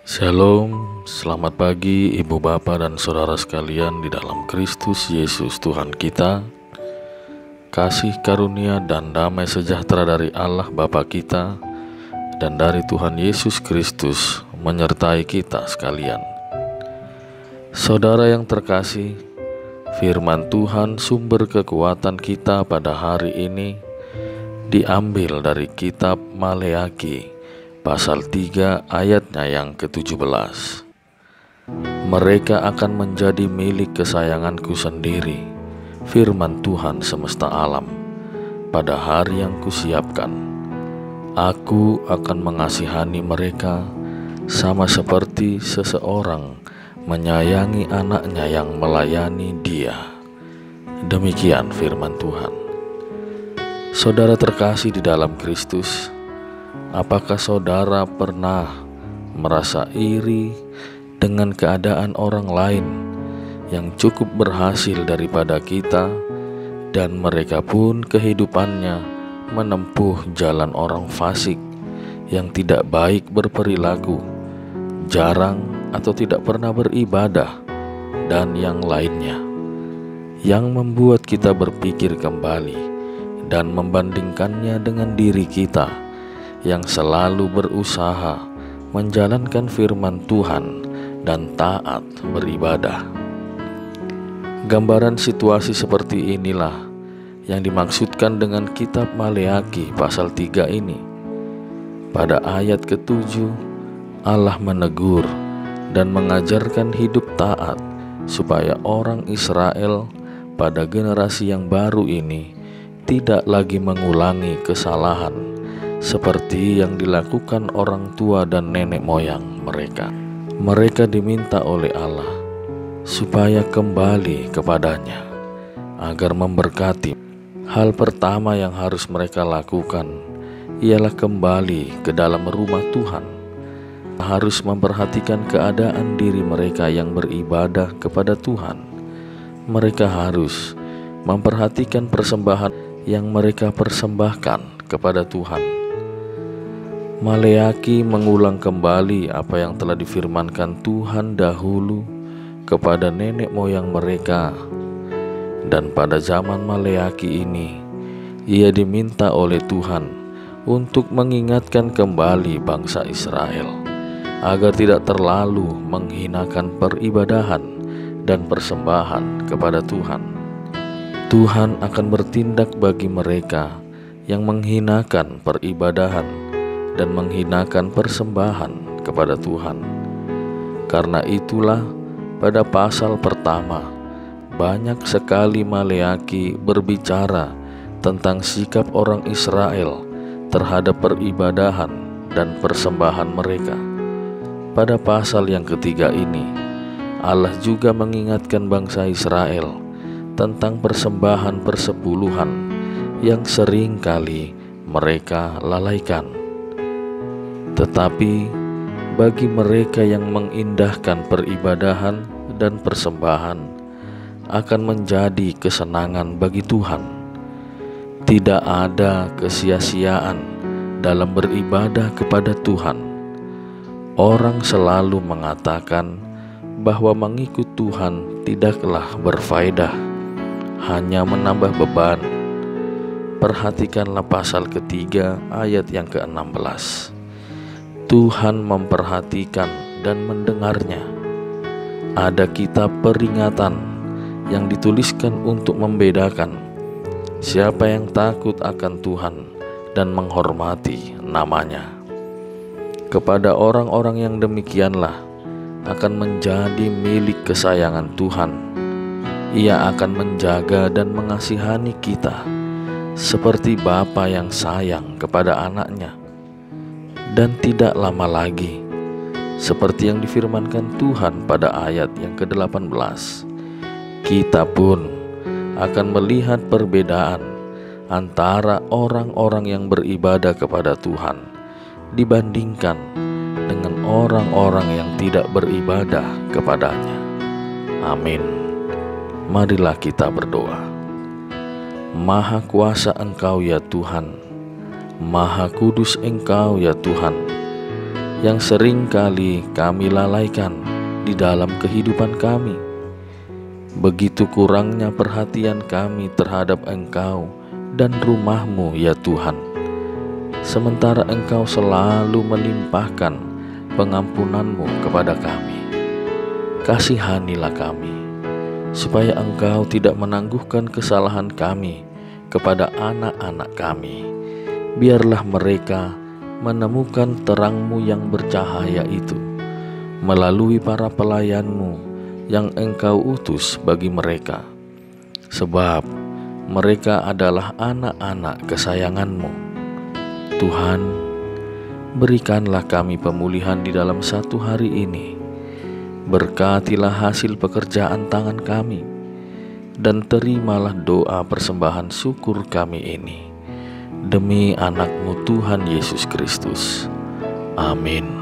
Shalom, selamat pagi ibu bapak dan saudara sekalian di dalam Kristus Yesus Tuhan kita. Kasih karunia dan damai sejahtera dari Allah Bapa kita dan dari Tuhan Yesus Kristus menyertai kita sekalian. Saudara yang terkasih, firman Tuhan sumber kekuatan kita pada hari ini diambil dari kitab Maleaki pasal 3 ayatnya yang ke-17. Mereka akan menjadi milik kesayanganku sendiri, firman Tuhan semesta alam, pada hari yang kusiapkan. Aku akan mengasihani mereka sama seperti seseorang menyayangi anaknya yang melayani dia. Demikian firman Tuhan. Saudara terkasih di dalam Kristus, apakah saudara pernah merasa iri dengan keadaan orang lain yang cukup berhasil daripada kita, dan mereka pun kehidupannya menempuh jalan orang fasik yang tidak baik berperilaku, jarang atau tidak pernah beribadah, dan yang lainnya, yang membuat kita berpikir kembali dan membandingkannya dengan diri kita yang selalu berusaha menjalankan firman Tuhan dan taat beribadah. Gambaran situasi seperti inilah yang dimaksudkan dengan kitab Maleaki pasal 3 ini. Pada ayat ke-7, Allah menegur dan mengajarkan hidup taat supaya orang Israel pada generasi yang baru ini tidak lagi mengulangi kesalahan seperti yang dilakukan orang tua dan nenek moyang mereka. Mereka diminta oleh Allah supaya kembali kepadanya agar memberkati. Hal pertama yang harus mereka lakukan ialah kembali ke dalam rumah Tuhan. Harus memperhatikan keadaan diri mereka yang beribadah kepada Tuhan. Mereka harus memperhatikan persembahan yang mereka persembahkan kepada Tuhan. Maleaki mengulang kembali apa yang telah difirmankan Tuhan dahulu kepada nenek moyang mereka. Dan pada zaman Maleaki ini, ia diminta oleh Tuhan untuk mengingatkan kembali bangsa Israel agar tidak terlalu menghinakan peribadahan dan persembahan kepada Tuhan. Tuhan akan bertindak bagi mereka yang menghinakan peribadahan dan menghinakan persembahan kepada Tuhan. Karena itulah pada pasal pertama banyak sekali Maleaki berbicara tentang sikap orang Israel terhadap peribadahan dan persembahan mereka. Pada pasal yang ketiga ini, Allah juga mengingatkan bangsa Israel tentang persembahan persepuluhan yang sering kali mereka lalaikan. Tetapi bagi mereka yang mengindahkan peribadahan dan persembahan akan menjadi kesenangan bagi Tuhan. Tidak ada kesia-siaan dalam beribadah kepada Tuhan. Orang selalu mengatakan bahwa mengikut Tuhan tidaklah berfaedah, hanya menambah beban. Perhatikanlah pasal ketiga ayat yang ke-16. Tuhan memperhatikan dan mendengarnya. Ada kitab peringatan yang dituliskan untuk membedakan siapa yang takut akan Tuhan dan menghormati namanya. Kepada orang-orang yang demikianlah akan menjadi milik kesayangan Tuhan. Ia akan menjaga dan mengasihani kita seperti bapa yang sayang kepada anaknya. Dan tidak lama lagi, seperti yang difirmankan Tuhan pada ayat yang ke-18, kita pun akan melihat perbedaan antara orang-orang yang beribadah kepada Tuhan dibandingkan dengan orang-orang yang tidak beribadah kepadanya. Amin. Marilah kita berdoa. Maha kuasa Engkau ya Tuhan, Maha kudus Engkau ya Tuhan, yang sering kali kami lalaikan di dalam kehidupan kami. Begitu kurangnya perhatian kami terhadap Engkau dan rumah-Mu ya Tuhan. Sementara Engkau selalu melimpahkan pengampunan-Mu kepada kami. Kasihanilah kami, supaya Engkau tidak menangguhkan kesalahan kami kepada anak-anak kami. Biarlah mereka menemukan terang-Mu yang bercahaya itu melalui para pelayan-Mu yang Engkau utus bagi mereka, sebab mereka adalah anak-anak kesayangan-Mu. Tuhan, berikanlah kami pemulihan di dalam satu hari ini. Berkatilah hasil pekerjaan tangan kami, dan terimalah doa persembahan syukur kami ini, demi anak-Mu Tuhan Yesus Kristus. Amin.